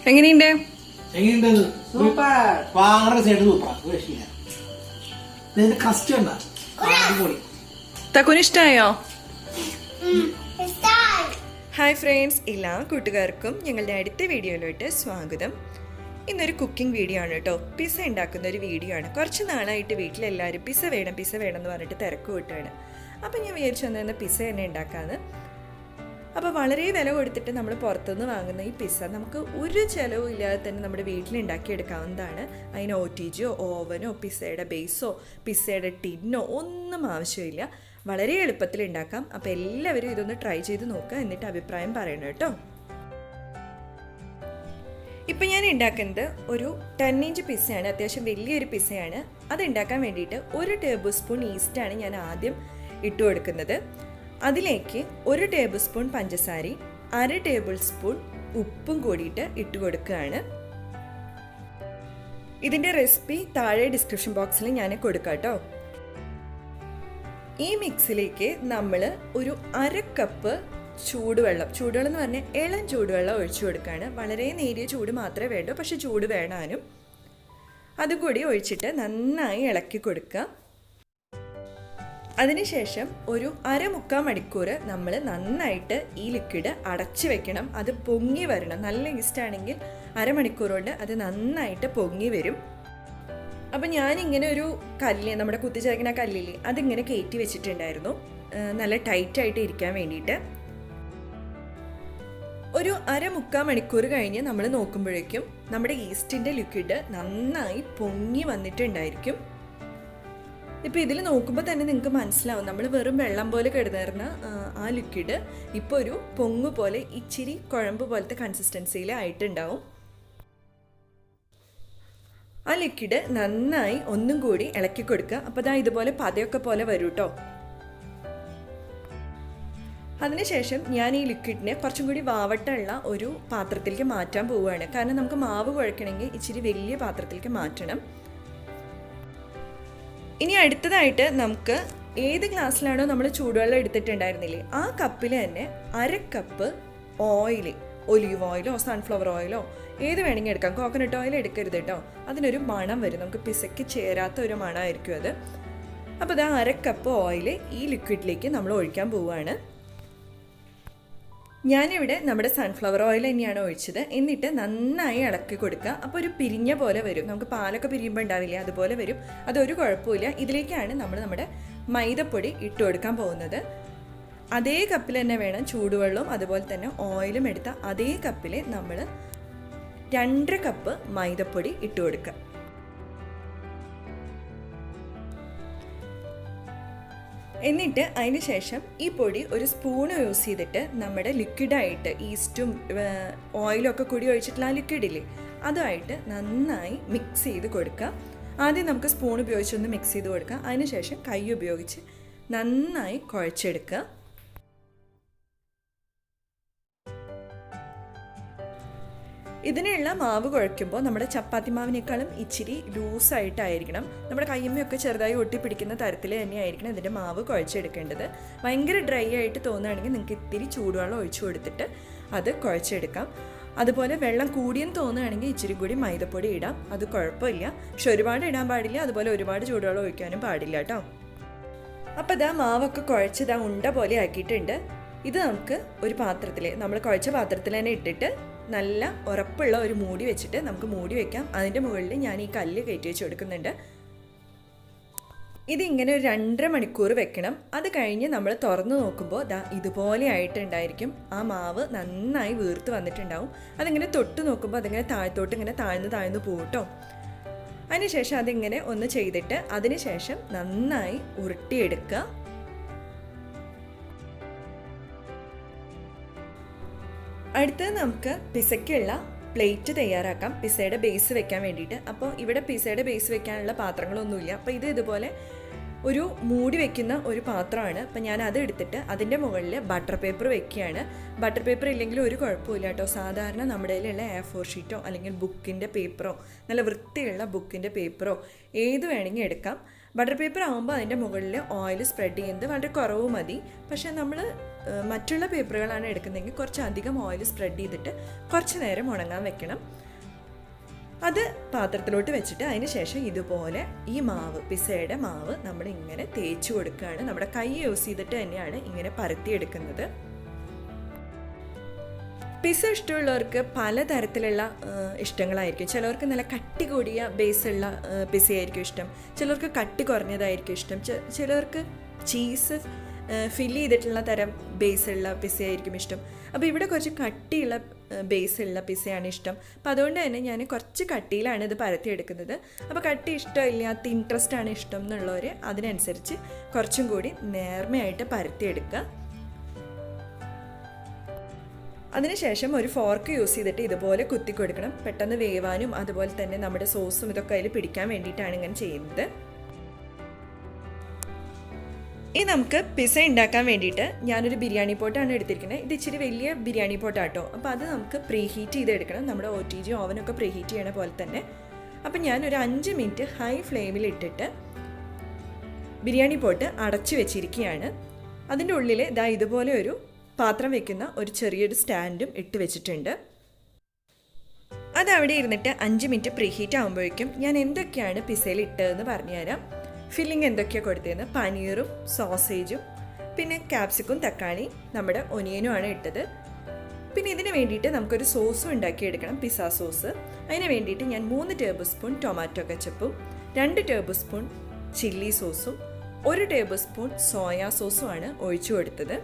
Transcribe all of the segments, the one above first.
എങ്ങനെയുണ്ട്? തക്കുനിഷ്ടായോ? Hi friends, എല്ലാ കൂട്ടുകാർക്കും ഞങ്ങളുടെ അടുത്ത വീഡിയോയിലോട്ട് സ്വാഗതം. ഇന്നൊരു കുക്കിംഗ് വീഡിയോ ആണ് കേട്ടോ. പിസ്സ ഉണ്ടാക്കുന്ന ഒരു വീഡിയോ ആണ്. കുറച്ച് നാളായിട്ട് വീട്ടിലെല്ലാവരും പിസ്സ വേണം എന്ന് പറഞ്ഞിട്ട് തിരക്ക് കൂട്ടുകയാണ്. അപ്പം ഞാൻ വിചാരിച്ചു വന്നിരുന്ന പിസ്സ തന്നെ ഉണ്ടാക്കാമെന്ന്. അപ്പോൾ വളരെ വില കൊടുത്തിട്ട് നമ്മൾ പുറത്തുനിന്ന് വാങ്ങുന്ന ഈ പിസ്സ നമുക്ക് ഒരു ചിലവും ഇല്ലാതെ തന്നെ നമ്മുടെ വീട്ടിലുണ്ടാക്കിയെടുക്കാവുന്നതാണ്. അതിന് OTGയോ ഓവനോ പിസ്സയുടെ ബേസോ പിസ്സയുടെ ടിന്നോ ഒന്നും ആവശ്യമില്ല. വളരെ എളുപ്പത്തിൽ ഉണ്ടാക്കാം. അപ്പോൾ എല്ലാവരും ഇതൊന്ന് ട്രൈ ചെയ്ത് നോക്കുക, എന്നിട്ട് അഭിപ്രായം പറയണം കേട്ടോ. ഇപ്പം ഞാൻ ഉണ്ടാക്കുന്നത് ഒരു 10 ഇഞ്ച് പിസ്സയാണ്. അത്യാവശ്യം വലിയൊരു പിസ്സയാണ്. അത് ഉണ്ടാക്കാൻ വേണ്ടിയിട്ട് 1 ടേബിൾ സ്പൂൺ ഈസ്റ്റാണ് ഞാൻ ആദ്യം ഇട്ട് കൊടുക്കുന്നത്. അതിലേക്ക് 1 ടേബിൾ സ്പൂൺ പഞ്ചസാരയും 1/2 ടേബിൾ സ്പൂൺ ഉപ്പും കൂടിയിട്ട് ഇട്ട് കൊടുക്കുകയാണ്. ഇതിൻ്റെ റെസിപ്പി താഴെ ഡിസ്ക്രിപ്ഷൻ ബോക്സിൽ ഞാൻ കൊടുക്കാം കേട്ടോ. ഈ മിക്സിലേക്ക് നമ്മൾ ഒരു 1/2 കപ്പ് ചൂടുവെള്ളം എന്ന് പറഞ്ഞാൽ ഇളം ചൂടുവെള്ളം ഒഴിച്ചു കൊടുക്കുകയാണ്. വളരെ നേരിയ ചൂട് മാത്രമേ വേണ്ടൂ, പക്ഷെ ചൂട് വേണാനും. അതുകൂടി ഒഴിച്ചിട്ട് നന്നായി ഇളക്കി കൊടുക്കുക. അതിനുശേഷം ഒരു 1/4 മണിക്കൂർ നമ്മൾ നന്നായിട്ട് ഈ ലിക്വിഡ് അടച്ചു വെക്കണം. അത് പൊങ്ങി വരണം. നല്ല ഈസ്റ്റാണെങ്കിൽ 1/2 മണിക്കൂർ കൊണ്ട് അത് നന്നായിട്ട് പൊങ്ങി വരും. അപ്പം ഞാനിങ്ങനെ ഒരു കല്ല്, നമ്മുടെ കുത്തിച്ചേർക്കുന്ന കല്ലില്ലേ, അതിങ്ങനെ കയറ്റി വെച്ചിട്ടുണ്ടായിരുന്നു നല്ല ടൈറ്റായിട്ട് ഇരിക്കാൻ വേണ്ടിയിട്ട്. ഒരു 1/4 മണിക്കൂർ കഴിഞ്ഞ് നമ്മൾ നോക്കുമ്പോഴേക്കും നമ്മുടെ ഈസ്റ്റിൻ്റെ ലിക്വിഡ് നന്നായി പൊങ്ങി വന്നിട്ടുണ്ടായിരിക്കും. ഇപ്പോൾ ഇതിൽ നോക്കുമ്പോൾ തന്നെ നിങ്ങൾക്ക് മനസ്സിലാവും, നമ്മൾ വെറും വെള്ളം പോലെ കിടന്നിരുന്ന ആ ലിക്വിഡ് ഇപ്പോൾ ഒരു പൊങ്ങ് പോലെ ഇച്ചിരി കുഴമ്പ് പോലത്തെ കൺസിസ്റ്റൻസിയിൽ ആയിട്ടുണ്ടാവും. ആ ലിക്വിഡ് നന്നായി ഒന്നും കൂടി ഇളക്കി കൊടുക്കുക. അപ്പോൾ ദാ ഇതുപോലെ പതയൊക്കെ പോലെ വരും കേട്ടോ. അതിനുശേഷം ഞാൻ ഈ ലിക്വിഡിനെ കുറച്ചും കൂടി വാവട്ടുള്ള ഒരു പാത്രത്തിലേക്ക് മാറ്റാൻ പോവുകയാണ്. കാരണം നമുക്ക് മാവ് കുഴക്കണമെങ്കിൽ ഇച്ചിരി വലിയ പാത്രത്തിലേക്ക് മാറ്റണം. ഇനി അടുത്തതായിട്ട് നമുക്ക് ഏത് ഗ്ലാസ്സിലാണോ നമ്മൾ ചൂടുവെള്ളം എടുത്തിട്ടുണ്ടായിരുന്നില്ലേ, ആ കപ്പിൽ തന്നെ 1/2 കപ്പ് ഓയിൽ, ഒലീവ് ഓയിലോ സൺഫ്ലവർ ഓയിലോ ഏത് വേണമെങ്കിൽ എടുക്കാം. കോക്കനട്ട് ഓയിൽ എടുക്കരുത് കേട്ടോ, അതിനൊരു മണം വരും. നമുക്ക് പിസയ്ക്ക് ചേരാത്ത ഒരു മണമായിരിക്കും അത്. അപ്പോൾ ഇതാ 1/2 കപ്പ് ഓയിൽ ഈ ലിക്വിഡിലേക്ക് നമ്മൾ ഒഴിക്കാൻ പോവുകയാണ്. ഞാനിവിടെ നമ്മുടെ സൺഫ്ലവർ ഓയിൽ തന്നെയാണ് ഒഴിച്ചത്. എന്നിട്ട് നന്നായി ഇളക്കി കൊടുക്കുക. അപ്പോൾ ഒരു പിരിഞ്ഞ പോലെ വരും. നമുക്ക് പാലൊക്കെ പിരിയുമ്പോൾ ഉണ്ടാവില്ലേ, അതുപോലെ വരും. അതൊരു കുഴപ്പമില്ല. ഇതിലേക്കാണ് നമ്മുടെ മൈദപ്പൊടി ഇട്ട് കൊടുക്കാൻ പോകുന്നത്. അതേ കപ്പിൽ തന്നെ വേണം ചൂടുവെള്ളവും അതുപോലെ തന്നെ ഓയിലും എടുത്ത അതേ കപ്പിൽ നമ്മൾ 2.5 കപ്പ് മൈദപ്പൊടി ഇട്ട് കൊടുക്കുക. എന്നിട്ട് അതിന് ശേഷം ഈ പൊടി ഒരു സ്പൂണ് യൂസ് ചെയ്തിട്ട് നമ്മുടെ ലിക്വിഡായിട്ട് ഈസ്റ്റും ഓയിലും ഒക്കെ കൂടി ഒഴിച്ചിട്ടുള്ള ആ ലിക്വിഡില്ലേ, അതുമായിട്ട് നന്നായി മിക്സ് ചെയ്ത് കൊടുക്കുക. ആദ്യം നമുക്ക് സ്പൂൺ ഉപയോഗിച്ചൊന്ന് മിക്സ് ചെയ്ത് കൊടുക്കുക. അതിനുശേഷം കൈ ഉപയോഗിച്ച് നന്നായി കുഴച്ചെടുക്കുക. ഇതിനുള്ള മാവ് കുഴയ്ക്കുമ്പോൾ നമ്മുടെ ചപ്പാത്തി മാവിനേക്കാളും ഇച്ചിരി ലൂസായിട്ടായിരിക്കണം. നമ്മുടെ കയ്യമ്മയൊക്കെ ചെറുതായി ഒട്ടിപ്പിടിക്കുന്ന തരത്തിൽ തന്നെയായിരിക്കണം ഇതിൻ്റെ മാവ് കുഴച്ചെടുക്കേണ്ടത്. ഭയങ്കര ഡ്രൈ ആയിട്ട് തോന്നുകയാണെങ്കിൽ നിങ്ങൾക്ക് ഇത്തിരി ചൂടുവെള്ളം ഒഴിച്ചു കൊടുത്തിട്ട് അത് കുഴച്ചെടുക്കാം. അതുപോലെ വെള്ളം കൂടിയെന്ന് തോന്നുകയാണെങ്കിൽ ഇച്ചിരി കൂടി മൈദപ്പൊടി ഇടാം, അത് കുഴപ്പമില്ല. പക്ഷെ ഒരുപാട് ഇടാൻ പാടില്ല, അതുപോലെ ഒരുപാട് ചൂടുവെള്ളം ഒഴിക്കാനും പാടില്ല കേട്ടോ. അപ്പോൾ ഇതാ മാവൊക്കെ കുഴച്ചതാ ഉണ്ട പോലെ ആക്കിയിട്ടുണ്ട്. ഇത് നമുക്ക് ഒരു പാത്രത്തിൽ, നമ്മൾ കുഴച്ച പാത്രത്തിൽ തന്നെ ഇട്ടിട്ട് നല്ല ഉറപ്പുള്ള ഒരു മൂടി വെച്ചിട്ട് നമുക്ക് മൂടി വെക്കാം. അതിൻ്റെ മുകളിൽ ഞാൻ ഈ കല്ല് കയറ്റി വെച്ച് കൊടുക്കുന്നുണ്ട്. ഇതിങ്ങനെ ഒരു 2.5 മണിക്കൂർ വെക്കണം. അത് കഴിഞ്ഞ് നമ്മൾ തുറന്ന് നോക്കുമ്പോൾ ദാ ഇതുപോലെ ആയിട്ടുണ്ടായിരിക്കും. ആ മാവ് നന്നായി വീർത്ത് വന്നിട്ടുണ്ടാവും. അതിങ്ങനെ തൊട്ട് നോക്കുമ്പോൾ അതിങ്ങനെ താഴത്തോട്ട് ഇങ്ങനെ താഴ്ന്ന് പോകും കേട്ടോ. അതിനുശേഷം അതിങ്ങനെ ഒന്ന് ചെയ്തിട്ട് അതിനുശേഷം നന്നായി ഉരുട്ടിയെടുക്കുക. അടുത്തത് നമുക്ക് പിസയ്ക്കുള്ള പ്ലേറ്റ് തയ്യാറാക്കാം, പിസയുടെ ബേസ് വെക്കാൻ വേണ്ടിയിട്ട്. അപ്പോൾ ഇവിടെ പിസയുടെ ബേസ് വെക്കാനുള്ള പാത്രങ്ങളൊന്നുമില്ല. അപ്പോൾ ഇതുപോലെ ഒരു മൂടി വെക്കുന്ന ഒരു പാത്രമാണ്. അപ്പം ഞാൻ അത് എടുത്തിട്ട് അതിൻ്റെ മുകളിൽ ബട്ടർ പേപ്പർ വെക്കുകയാണ്. ബട്ടർ പേപ്പർ ഇല്ലെങ്കിൽ ഒരു കുഴപ്പമില്ല കേട്ടോ. സാധാരണ നമ്മുടെ കയ്യിലുള്ള A4 ഷീറ്റോ അല്ലെങ്കിൽ ബുക്കിൻ്റെ പേപ്പറോ, നല്ല വൃത്തിയുള്ള ബുക്കിൻ്റെ പേപ്പറോ ഏത് വേണമെങ്കിൽ എടുക്കാം. ബട്ടർ പേപ്പർ ആകുമ്പോൾ അതിൻ്റെ മുകളിൽ ഓയിൽ സ്പ്രെഡ് ചെയ്യുന്നത് വളരെ കുറവ് മതി. പക്ഷേ നമ്മൾ മറ്റുള്ള പേപ്പറുകളാണ് എടുക്കുന്നതെങ്കിൽ കുറച്ചധികം ഓയിൽ സ്പ്രെഡ് ചെയ്തിട്ട് കുറച്ച് നേരം ഉണങ്ങാൻ വെക്കണം. അത് പാത്രത്തിലോട്ട് വെച്ചിട്ട് അതിന് ശേഷം ഇതുപോലെ ഈ മാവ്, പിസയുടെ മാവ് നമ്മൾ ഇങ്ങനെ തേച്ച് കൊടുക്കുകയാണ്. നമ്മുടെ കൈ യൂസ് ചെയ്തിട്ട് തന്നെയാണ് ഇങ്ങനെ പരത്തിയെടുക്കുന്നത്. പിസ ഇഷ്ടമുള്ളവർക്ക് പലതരത്തിലുള്ള ഇഷ്ടങ്ങളായിരിക്കും. ചിലവർക്ക് നല്ല കട്ടി കൂടിയ ബേസുള്ള പിസയായിരിക്കും ഇഷ്ടം, ചിലർക്ക് കട്ടി കുറഞ്ഞതായിരിക്കും ഇഷ്ടം, ചിലവർക്ക് ചീസ് ഫില്ല് ചെയ്തിട്ടുള്ള തരം ബേസുള്ള പിസയായിരിക്കും ഇഷ്ടം. അപ്പോൾ ഇവിടെ കുറച്ച് കട്ടിയുള്ള ബേസുള്ള പിസയാണ് ഇഷ്ടം. അപ്പോൾ അതുകൊണ്ട് തന്നെ ഞാൻ കുറച്ച് കട്ടിയിലാണ് ഇത് പരത്തിയെടുക്കുന്നത്. അപ്പോൾ കട്ടി ഇഷ്ടമില്ലാത്ത ഇൻട്രസ്റ്റ് ആണ് ഇഷ്ടം എന്നുള്ളവർ അതിനനുസരിച്ച് കുറച്ചും കൂടി നേർമയായിട്ട് പരത്തിയെടുക്കുക. അതിനുശേഷം ഒരു ഫോർക്ക് യൂസ് ചെയ്തിട്ട് ഇതുപോലെ കുത്തി കൊടുക്കണം. പെട്ടെന്ന് വേവാനും അതുപോലെ തന്നെ നമ്മുടെ സോസും ഇതൊക്കെ അതിൽ പിടിക്കാൻ വേണ്ടിയിട്ടാണ് ഇങ്ങനെ ചെയ്യുന്നത്. ഇനി നമുക്ക് പിസ ഉണ്ടാക്കാൻ വേണ്ടിയിട്ട് ഞാനൊരു ബിരിയാണി പോട്ടാണ് എടുത്തിരിക്കുന്നത്. ഇത് ഇച്ചിരി വലിയ ബിരിയാണി പോട്ടാട്ടോ. അപ്പോൾ അത് നമുക്ക് പ്രീ ഹീറ്റ് ചെയ്തെടുക്കണം, നമ്മുടെ OTG ഓവനൊക്കെ പ്രീ ഹീറ്റ് ചെയ്യണ പോലെ തന്നെ. അപ്പം ഞാനൊരു 5 മിനിറ്റ് ഹൈ ഫ്ലെയിമിൽ ഇട്ടിട്ട് ബിരിയാണി പോട്ട് അടച്ചു വെച്ചിരിക്കുകയാണ്. അതിൻ്റെ ഉള്ളിൽ ഇതാ ഇതുപോലെ ഒരു പാത്രം വെക്കുന്ന ഒരു ചെറിയൊരു സ്റ്റാൻഡും ഇട്ട് വെച്ചിട്ടുണ്ട്. അതവിടെ ഇരുന്നിട്ട് 5 മിനിറ്റ് പ്രീ ഹീറ്റ് ആകുമ്പോഴേക്കും ഞാൻ എന്തൊക്കെയാണ് പിസയിൽ ഇട്ടതെന്ന് പറഞ്ഞുതരാം. ഫില്ലിങ് എന്തൊക്കെയാണ് കൊടുത്തതെന്ന്. പനീറും സോസേജും പിന്നെ ക്യാപ്സിക്കും തക്കാളി നമ്മുടെ ഒനിയനുമാണ് ഇട്ടത്. പിന്നെ ഇതിന് വേണ്ടിയിട്ട് നമുക്കൊരു സോസും ഉണ്ടാക്കിയെടുക്കണം, പിസ്സ സോസ്. അതിന് വേണ്ടിയിട്ട് ഞാൻ 3 ടേബിൾ സ്പൂൺ ടൊമാറ്റോ കെച്ചപ്പും 2 ടേബിൾ സ്പൂൺ ചില്ലി സോസും 1 ടേബിൾ സ്പൂൺ സോയ സോസുമാണ് ഒഴിച്ചു കൊടുത്തത്.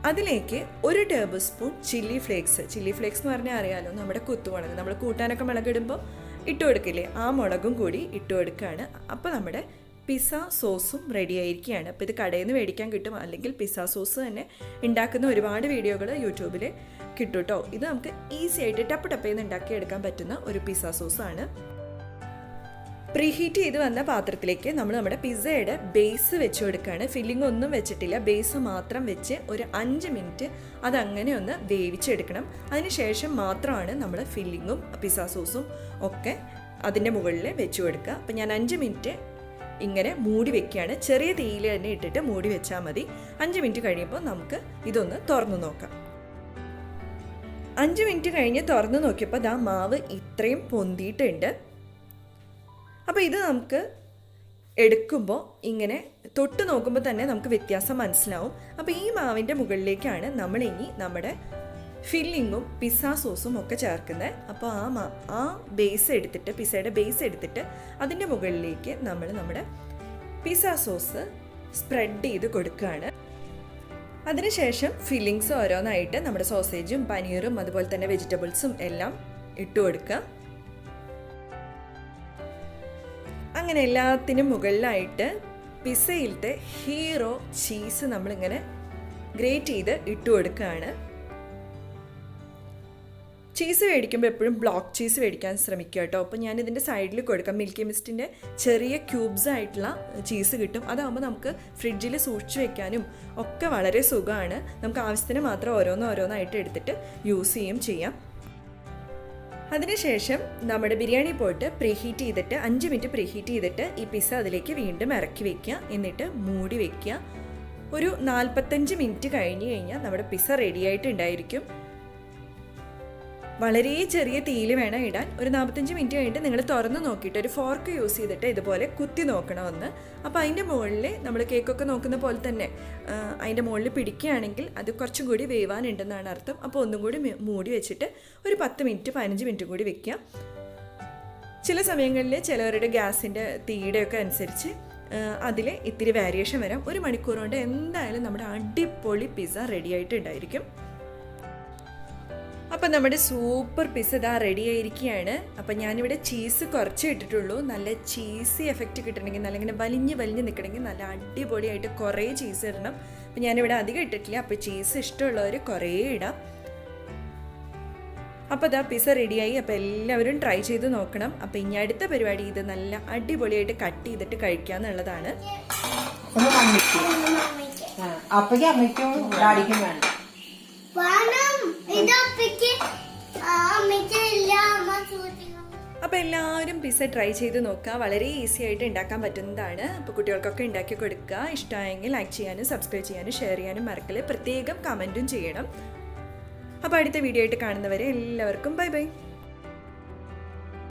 അതിലേക്ക് 1 table spoon chilli flakes. Chilli flakes എന്ന് പറഞ്ഞാൽ അറിയാലോ, നമ്മുടെ കുത്തുമുളക്, നമ്മൾ കൂട്ടാനൊക്കെ മുളകിടുമ്പോൾ ഇട്ട് കൊടുക്കില്ലേ, ആ മുളകും കൂടി ഇട്ട് കൊടുക്കുകയാണ്. അപ്പോൾ നമ്മുടെ പിസ്സ സോസും റെഡി ആയിരിക്കുകയാണ്. അപ്പോൾ ഇത് കടയിൽ നിന്ന് മേടിക്കാൻ കിട്ടും, അല്ലെങ്കിൽ പിസ്സ സോസ് തന്നെ ഉണ്ടാക്കുന്ന ഒരുപാട് വീഡിയോകൾ യൂട്യൂബിൽ കിട്ടും കേട്ടോ. ഇത് നമുക്ക് ഈസി ആയിട്ട് ടപ്പേന്ന് ഉണ്ടാക്കിയെടുക്കാൻ പറ്റുന്ന ഒരു പിസ്സ സോസാണ്. പ്രീ ഹീറ്റ് ചെയ്ത് വന്ന പാത്രത്തിലേക്ക് നമ്മൾ നമ്മുടെ പിസ്സയുടെ ബേസ് വെച്ച് കൊടുക്കുകയാണ്. ഫില്ലിംഗ് ഒന്നും വെച്ചിട്ടില്ല, ബേസ് മാത്രം വെച്ച് ഒരു 5 മിനിറ്റ് അതങ്ങനെ ഒന്ന് വേവിച്ചെടുക്കണം. അതിന് ശേഷം മാത്രമാണ് നമ്മൾ ഫില്ലിങ്ങും പിസ്സ സോസും ഒക്കെ അതിൻ്റെ മുകളിൽ വെച്ച് കൊടുക്കുക. അപ്പം ഞാൻ 5 മിനിറ്റ് ഇങ്ങനെ മൂടി വെക്കുകയാണ്. ചെറിയ തീയിൽ തന്നെ ഇട്ടിട്ട് മൂടി വെച്ചാൽ മതി. 5 മിനിറ്റ് കഴിയുമ്പോൾ നമുക്ക് ഇതൊന്ന് തുറന്നു നോക്കാം. 5 മിനിറ്റ് കഴിഞ്ഞ് തുറന്നു നോക്കിയപ്പോൾ ദാ മാവ് ഇത്രയും പൊന്തിയിട്ടുണ്ട്. അപ്പോൾ ഇത് നമുക്ക് എടുക്കുമ്പോൾ ഇങ്ങനെ തൊട്ട് നോക്കുമ്പോൾ തന്നെ നമുക്ക് വ്യത്യാസം മനസ്സിലാവും. അപ്പോൾ ഈ മാവിൻ്റെ മുകളിലേക്കാണ് നമ്മൾ ഇനി നമ്മുടെ ഫില്ലിങ്ങും പിസ്സ സോസും ഒക്കെ ചേർക്കുന്നത്. അപ്പോൾ ആ ബേസ് എടുത്തിട്ട്, പിസ്സയുടെ ബേസ് എടുത്തിട്ട് അതിൻ്റെ മുകളിലേക്ക് നമ്മൾ നമ്മുടെ പിസ്സ സോസ് സ്പ്രെഡ് ചെയ്ത് കൊടുക്കുകയാണ്. അതിനുശേഷം ഫില്ലിങ്സ് ഓരോന്നായിട്ട് നമ്മുടെ സോസേജും പനീറും അതുപോലെ തന്നെ വെജിറ്റബിൾസും എല്ലാം ഇട്ട് കൊടുക്കുക. അങ്ങനെ എല്ലാത്തിനും മുകളിലായിട്ട് പിസ്സയിലത്തെ ഹീറോ ചീസ് നമ്മളിങ്ങനെ ഗ്രേറ്റ് ചെയ്ത് ഇട്ട് കൊടുക്കുകയാണ്. ചീസ് മേടിക്കുമ്പോൾ എപ്പോഴും ബ്ലോക്ക് ചീസ് മേടിക്കാൻ ശ്രമിക്കുക കേട്ടോ. അപ്പോൾ ഞാനിതിൻ്റെ സൈഡിൽ കൊടുക്കാം. മിൽക്കി മിസ്റ്റിൻ്റെ ചെറിയ ക്യൂബ്സ് ആയിട്ടുള്ള ചീസ് കിട്ടും. അതാകുമ്പോൾ നമുക്ക് ഫ്രിഡ്ജിൽ സൂക്ഷിച്ച് വെക്കാനും ഒക്കെ വളരെ സുഖമാണ്. നമുക്ക് ആവശ്യത്തിന് മാത്രം ഓരോന്നായിട്ട് എടുത്തിട്ട് യൂസ് ചെയ്യാം. അതിനുശേഷം നമ്മുടെ ബിരിയാണി പോട്ട് പ്രീഹീറ്റ് ചെയ്തിട്ട് 5 മിനിറ്റ് പ്രീഹീറ്റ് ചെയ്തിട്ട് ഈ പിസ്സ അതിലേക്ക് വീണ്ടും ഇറക്കി വെക്കുക. എന്നിട്ട് മൂടി വെക്കുക. ഒരു 45 മിനിറ്റ് കഴിഞ്ഞ് കഴിഞ്ഞാൽ നമ്മുടെ പിസ്സ റെഡി ആയിട്ടുണ്ടായിരിക്കും. വളരെ ചെറിയ തീയിൽ വേണം ഇടാൻ. ഒരു 45 മിനിറ്റ് കഴിഞ്ഞിട്ട് നിങ്ങൾ തുറന്ന് നോക്കിയിട്ട് ഒരു ഫോർക്ക് യൂസ് ചെയ്തിട്ട് ഇതുപോലെ കുത്തി നോക്കണമെന്ന്. അപ്പോൾ അതിൻ്റെ മുകളിൽ നമ്മൾ കേക്കൊക്കെ നോക്കുന്ന പോലെ തന്നെ അതിൻ്റെ മുകളിൽ പിടിക്കുകയാണെങ്കിൽ അത് കുറച്ചും കൂടി വേവാനുണ്ടെന്നാണ് അർത്ഥം. അപ്പോൾ ഒന്നും കൂടി മൂടി വെച്ചിട്ട് ഒരു 10 മിനിറ്റ് 15 മിനിറ്റ് കൂടി വെക്കുക. ചില സമയങ്ങളിൽ ചിലവരുടെ ഗ്യാസിൻ്റെ തീയുടെയൊക്കെ അനുസരിച്ച് അതിൽ ഇത്തിരി വേരിയേഷൻ വരാം. 1 മണിക്കൂർ കൊണ്ട് എന്തായാലും നമ്മുടെ അടിപൊളി പിസ്സ റെഡി ആയിട്ടുണ്ടായിരിക്കും. അപ്പം നമ്മുടെ സൂപ്പർ പിസ്സ ഇതാ റെഡി ആയിരിക്കുകയാണ്. അപ്പം ഞാനിവിടെ ചീസ് കുറച്ച് ഇട്ടിട്ടുള്ളൂ. നല്ല ചീസി എഫക്റ്റ് കിട്ടണമെങ്കിൽ, നല്ല ഇങ്ങനെ വലിഞ്ഞ് നിൽക്കണമെങ്കിൽ നല്ല അടിപൊളിയായിട്ട് കുറേ ചീസ് ഇടണം. അപ്പം ഞാനിവിടെ അധികം ഇട്ടിട്ടില്ല. അപ്പോൾ ചീസ് ഇഷ്ടമുള്ളവർ കുറേ ഇടാം. അപ്പോൾ ഇതാ പിസ്സ റെഡിയായി. അപ്പോൾ എല്ലാവരും ട്രൈ ചെയ്ത് നോക്കണം. അപ്പോൾ ഇനി അടുത്ത പരിപാടി ഇത് നല്ല അടിപൊളിയായിട്ട് കട്ട് ചെയ്തിട്ട് കഴിക്കുക എന്നുള്ളതാണ്. അപ്പോൾ എല്ലാവരും പിസ്സ ട്രൈ ചെയ്ത് നോക്കുക. വളരെ ഈസി ആയിട്ട് ഉണ്ടാക്കാൻ പറ്റുന്നതാണ്. അപ്പോൾ കുട്ടികൾക്കൊക്കെ ഉണ്ടാക്കി കൊടുക്കുക. ഇഷ്ടമായെങ്കിൽ ലൈക്ക് ചെയ്യാനും സബ്സ്ക്രൈബ് ചെയ്യാനും ഷെയർ ചെയ്യാനും മറക്കല്ലേ. പ്രത്യേകം കമൻറ്റും ചെയ്യണം. അപ്പോൾ അടുത്ത വീഡിയോ ആയിട്ട് കാണുന്നവരെ എല്ലാവർക്കും ബൈ ബൈ.